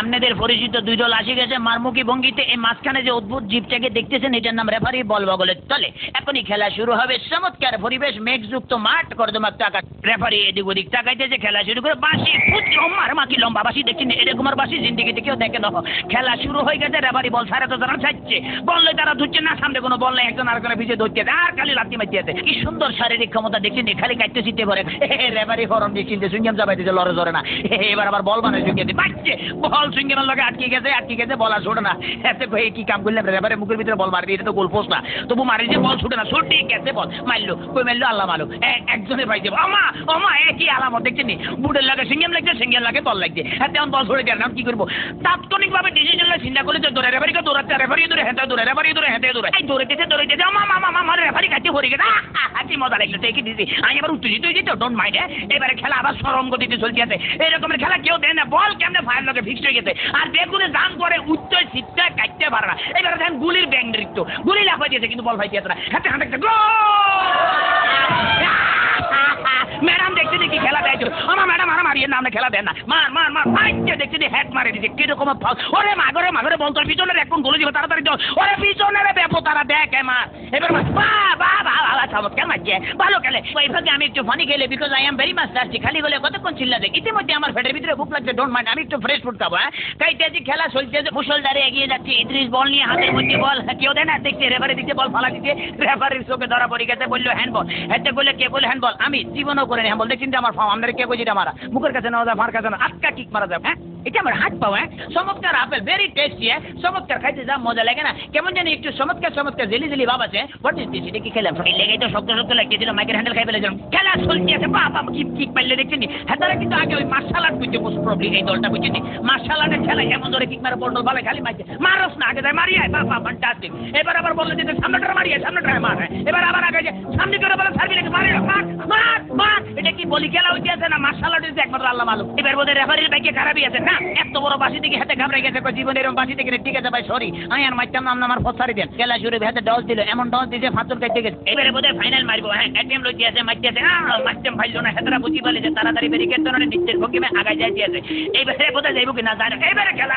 আপনাদের পরিচিত দুই দল আসে গেছে মারমুখী ভঙ্গিতে। এই মাঝখানে যে অদ্ভুত জীবটাকে দেখতেছেন এটার নাম রেফারি বল বগলের তলে। এখনই খেলা শুরু হবে। চমৎকার পরিবেশ, মেঘযুক্ত মাঠ, কর্দমাক্ত আকাশ। রেফারি এদিক ওদিক তাকাইতেছে, খেলা শুরু করে বাঁশি মারমাকি লম্বা বাঁশি দেখছেন, এরকম আর বাঁশি জিন্দিগিতে কেউ দেখে না। খেলা শুরু হয়ে গেছে। রেফারি বল সারা তো তারা চাচ্ছে, বললে তারা ধরছে না, সামনে কোনো বল নেই, একজন আরেকজনের পিছিয়ে ধরছে আর খালি লাত্তি মারতেছে। কি সুন্দর শারীরিক ক্ষমতা দেখছেন, খালি কাটতে চিনতে পারে। রেফারি ফরম দিয়ে চিনতে সুইংগাম চাপাইতেছে, লড়ে ধরে না। এবার আবার বল মানে সুইংগাম বাচ্চে, বল সুইংগামের লগে আটকে গেছে, বল আর ছোটে না। এতে কি কাম করলাম, রেফারি মুখের ভিতরে বল মারি, এটা তো গোল পোস্ট না, তবু মারি যে বল ছুটে না, ছুটে গেছে বল মারলো, কই মারলো আল্লাহ মালু, একজনের পাইছে আমা আমা একই আলামত দেখছেন নি, বুটের লাগে সিঙ্গেম লাগছে, সিঙ্গেল লাগে বল লাগছে। তেমন বল ছড়ে দেয় না, কি করবো? তাৎক্ষণিকভাবে ডিসিশন চিন্তা করলে দৌড়ে রেফারিকে দৌড়াচ্ছে, রেফারি দৌড়ে হেঁটে দৌড়ে, রেফারি দৌড়ে হেঁটে দৌড়ে, এই দৌড়াইতেছে আমার রেফারি কাছে ভরে গেছে। কি মজা লাগলো, দেখে দিদি আমি এবার উত্তেজিত হয়ে যেত, ডোন্ট মাইন্ড। এবারে খেলা আবার সরম গতিতে চলতে আছে। এরকমের খেলা কেউ দেয় না, বল কেমনে ফায়ার লগে ফিক্সড হয়ে গেছে, আর বেগুনে দান করে উচ্চ শীতটা কাটতে পারে না। এবারে দেখেন গুলির ব্যাং নৃত্য, গুলি লাফাই দিয়েছে কিন্তু বল ফাইতে না, হাতে হাতে ম্যাডাম দেখতে দেখি খেলা দেয়, আমার ম্যাডাম আর মারিয়ে না, খেলা দেন না, মার মার মার ফাইটে দেখতে দেখি হ্যাট মারে দিচ্ছে, কিরকম ওরে মাগরে বল তোর পিছনের এখন গোলে দিব তাড়াতাড়ি দাও, ওরে পিছনের ব্যাপো তারা দেখ মার। এবার চমৎকার মারছে, ভালো খেলে। ওইভাবে আমি একটু ফানি খেলে, because I am very much thirsty. খালি বলে কতক্ষণ চিল্লা দেয়, ইতিমধ্যে আমার পেটের ভিতরে ভুক লাগছে, ডোন্ট মাইন্ড, আমি একটু ফ্রেশ ফুড খাবো। তাইতে যে খেলা চলছে, মুসলধারে এগিয়ে যাচ্ছে, ইদ্রিস বল নিয়ে হাতের মধ্যে বল, কেউ দেয় না, দেখছে রেফারি দিচ্ছে বল ফালা দিচ্ছে, রেফারির চোখে ধরা পড়ে গেছে, বললো হ্যান্ডবল। এতে বললে কে বলে হ্যান্ডবল, আমি জীবনও করে হ্যান্ডবল দেখছেন যে আমার ফার্ম, আমাদের কে বলছি মারা, মুখের কাছে নেওয়া যায়, মার কাছে না, আটকা কিক মারা যায়। হ্যাঁ এটা আমার হাত পাও। চমৎকার আপেল, ভেরি টেস্টি। চমৎকার খাইতে যা মজা লাগে না, কেমন জানি একটু চমৎকার জেলি জেলি ভাব আছে। হোয়াট ইজ দিস, এটা কি খেলাম? লেগে তো শক্ত লাগতেছিল, মাইকের হ্যান্ডেল খাই ফেলেছিলাম। খেলা চলতে আছে, বাবা কিক পাইলে দেখছেন নি। হ্যাঁ কিন্তু আগে ওই মার্শাল আর্ট বুঝছে, মোস্ট প্রবলি এই দলটা বুঝছেন নি, মার্শাল আর্টের খেলা এমন ধরে কিক মারে, বল ভালো খালি মারছে, মারস না, আগে যায় মারিয়ে, বাবা ফ্যান্টাস্টিক। এবার আবার বললে যে সামনেটা মারিয়ে, সামনেটা মার। এবার আবার আগে যে সামনে করে বলে সার্ভি লেগে মারে, মার মার মার। এটা কি বলি খেলা হইতে আছে না মার্শাল আর্ট হইতে একমাত্র আল্লাহ মালুম। এবার বোধহয় রেফারির বাইকে খারাপই আছে না, এত বড় বাসি থেকে হাতে ঘাবড়ে গেছে, জীবনে এরকম বাসি থেকে। ঠিক আছে ভাই, সরি, আমি আর মারতাম না, আমার ফসারি দেন। খেলা শুরু হাতে ডস দিল, এমন ডস দিয়েছে ফাঁচল কাটতে গেছে। এবারে বোধহয় ফাইনাল মারবো। হ্যাঁ অ্যাটেম্প লইতে আছে, মারতে আছে, মারতাম ফাইল না, হেতরা বুঝি বলে যে তাড়াতাড়ি ব্যারিকেড ধরে নিচের ভঙ্গিমে আগায় যাইতে আছে। এইবারে বোধহয় যাইব কিনা জানো। এবারে খেলা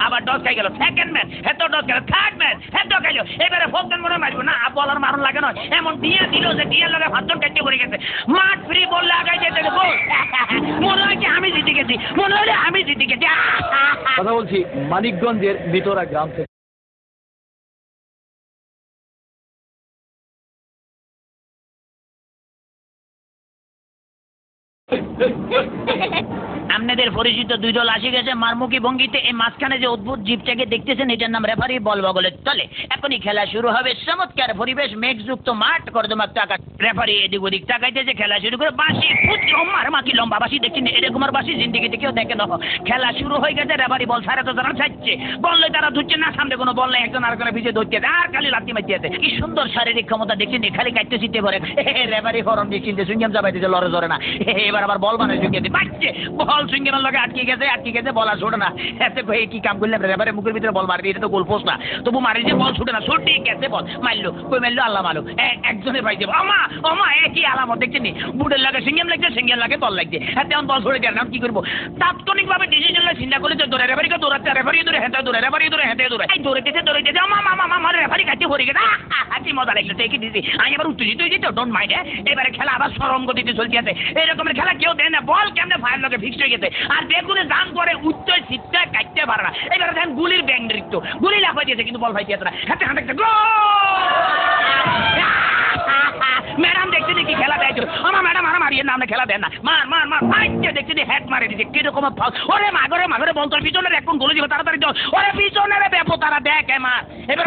আবার ডস খাই গেল, সেকেন্ড ম্যাচ হেতো ডস গেল, থার্ড ম্যাচ হেতো খাইলো। এবারে ফোর্থ মনে মারবো না, বলার মারণ লাগে নয়, এমন দিয়া দিল যে দিয়ার লগে ফাঁচল কাটতে পড়ে গেছে। মাঠ ফ্রি বললে আগায় যেতে গেছে, মনে হয় আমি জিতে গেছি, মনে হলে আমি জিতে গেছি। কথা বলছি মানিকগঞ্জের মিতরা গ্রাম থেকে। আপনাদের পরিচিত দুই দল আসে গেছে মারমুখী ভঙ্গিতে। এই মাঝখানে যে অদ্ভুত জীবটাকে দেখতেছেন এটার নাম রেফারি বল বগলের তলে। এখনই খেলা শুরু হবে। চমৎকার পরিবেশ, মেঘযুক্ত মাঠ, কর্দমাক্ত আকাশ। রেফারি এদিক ওদিক তাকাইতেছে, খেলা শুরু করে বাঁশি মারমাকি লম্বা বাঁশি দেখছেন, এরকম আর বাঁশি জিন্দিগিতে কেউ দেখে না। খেলা শুরু হয়ে গেছে। রেফারি বল সারা তো তারা চাচ্ছে, বললে তারা ধরছে না, সামনে কোনো বল নেই, একজন আরেকজনের পিছিয়ে ধরছে আর খালি লাত্তি মারতেছে। কি সুন্দর শারীরিক ক্ষমতা দেখছেন, খালি কাটতে চিনতে পারে। রেফারি ফরম দিয়ে চিনতে সুইংগাম চাপাইতেছে, লড়ে ধরে না। এবার আবার বল মানে সুইংগাম বাচ্চে, বল সুইংগামের লগে আটকে গেছে, বল আর ছোটে না। এতে কি কাম করলাম, রেফারি মুখের ভিতরে বল মারি, এটা তো গোল পোস্ট না, তবু মারি যে বল ছুটে না, ছুটে গেছে বল মারলো, কই মারলো আল্লাহ মালু, একজনের পাইছে আমা একই আলামত দেখছেন নি, বুটের লাগে সিঙ্গেম লাগছে, সিঙ্গেল লাগে বল লাগছে। তেমন বল ছড়ে দেয় না, কি করবো? তাৎক্ষণিকভাবে ডিসিশন চিন্তা করলে দৌড়ে রেফারিকে দৌড়াচ্ছে, রেফারি দৌড়ে হেঁটে দৌড়ে, রেফারি দৌড়ে হেঁটে দৌড়ে, এই দৌড়াইতেছে আমার রেফারি কাছে ভরে গেছে। কি মজা লাগলো, দেখে দিদি আমি এবার উত্তেজিত হয়ে যেত, ডোন্ট মাইন্ড। এবারে খেলা আবার সরম গতিতে চলতে আছে। এরকমের খেলা কেউ দেয় না, বল কেমনে ফায়ার লগে ফিক্সড হয়ে গেছে, আর বেগুনে দান করে উচ্চ শীতটা কাটতে পারে না। এবারে দেখেন গুলির ব্যাং নৃত্য, গুলি লাফাই দিয়েছে কিন্তু বল ফাইতে না, হাতে হাতে ম্যাডাম দেখতে দেখি খেলা দেয়, আমার ম্যাডাম আর মারিয়ে না, খেলা দেন না, মার মার মার ফাইটে দেখতে দেখি হ্যাট মারে দিচ্ছে, কিরকম ওরে মাগরে বল তোর পিছনের এখন গোলে দিব তাড়াতাড়ি দাও, ওরে পিছনের ব্যাপো তারা দেখ মার। এবার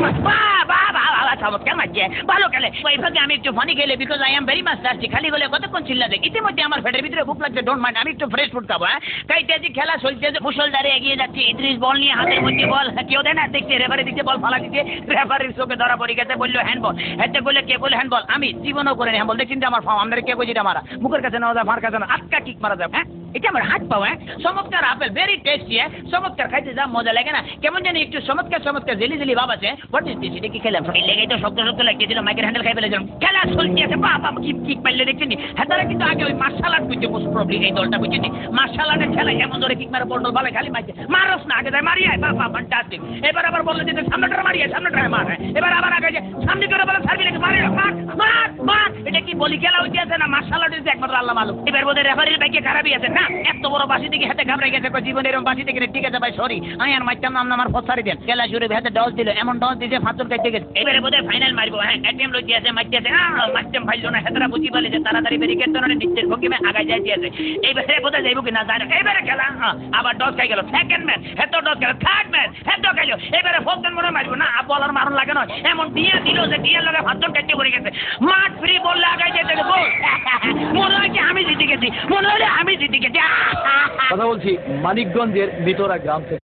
চমৎকার মারছে, ভালো খেলে। ওইভাবে আমি একটু ফানি খেলে, because I am very much thirsty. খালি বলে কতক্ষণ চিল্লা দেয়, ইতিমধ্যে আমার পেটের ভিতরে ভুক লাগছে, ডোন্ট মাইন্ড, আমি একটু ফ্রেশ ফুড খাবো। তাইতে যে খেলা চলছে, মুসলধারে এগিয়ে যাচ্ছে, ইদ্রিস বল নিয়ে হাতের মধ্যে বল, কেউ দেয় না, দেখছে রেফারি দিচ্ছে বল ফালা দিচ্ছে, রেফারির চোখে ধরা পড়ে গেছে, বললো হ্যান্ডবল। এতে বললে কে বলে হ্যান্ডবল, আমি জীবনও করে হ্যান্ডবল দেখছেন যে আমার ফার্ম, আমাদের কে বলছি মারা, মুখের কাছে নেওয়া যায়, মার কাছে না, আটকা কিক মারা যায়। হ্যাঁ এটা আমার হাত পাও হ্যাঁ চমৎকার আপেল ভেরি টেস্টি হ্যাঁ চমৎকার খাইতে যা মজা লাগে না কেমন জানি একটু চমৎকার চমৎকার জেলি জেলি ভাব আছে হোয়াট ইজ দিস এটা কি খেলাম এই লেগেই তো শক্ত শক্ত লাগতেছিল মাইকের হ্যান্ডেল খাই ফেলেছিলাম খেলা চলতে আছে বাবা কি কি পাইলে দেখছেন হেতারা কিন্তু আগে ওই মার্শাল আর্ট বুঝছে মোস্ট প্রবলি এই দলটা বুঝছেন মার্শাল আর্টের খেলা এমন ধরে কিক মারে বল ভালো খালি মাইছে মারস না আগে যায় মারিয়ে বাবা ফ্যান্টাস্টিক এবার আবার বললে যে সামনেটা মারিয়ে সামনেটা মার এবার আবার আগে যে সামনে করে বলে সার্ভি লেগে মারে মার মার মার এটা কি বলি খেলা হইতে আছে না মার্শাল আর্ট একমাত্র আল্লাহ মালুম এবার বোধহয় রেফারির বাইকে খারাপই আছে না এত বড় বাসি থেকে হাতে ঘাবড়ে গেছে জীবনে এরকম বাসি থেকে ঠিক আছে ভাই সরি আমি আর মাইতাম নাম আমার ফসারি দেন খেলা শুরু হাতে ডস দিল এমন ডস দিয়েছে ফাঁচন কাটতে গেছে এবারে বোধহয় ফাইনাল মারবো হ্যাঁ এটিএম লইতে আছে মাইতে আছে মাইতাম ফাইল না হেতরা বুঝি বলে যে তাড়াতাড়ি ব্যারিকেড ধরে নিচের ভঙ্গিমে আগায় যাইতে আছে এইবারে বোধহয় যাইবো কিনা জানো এবারে খেলা আবার ডস খাই গেল সেকেন্ড ম্যাচ হেতো ডস গেল থার্ড ম্যাচ হেতো খাইলো এবারে ফোর্থ মনে মারবো না বলার মারণ লাগে না এমন দিয়ে দিল যে দিয়ে লগে ফাঁচন কাটতে পড়ে গেছে মাঠ ফ্রি বললে আগায় যেতে গেছে মনে হয় যে আমি জিতে গেছি মনে হলে আমি জিতে গেছি কথা বলছি মানিকগঞ্জের মিতরা গ্রাম থেকে।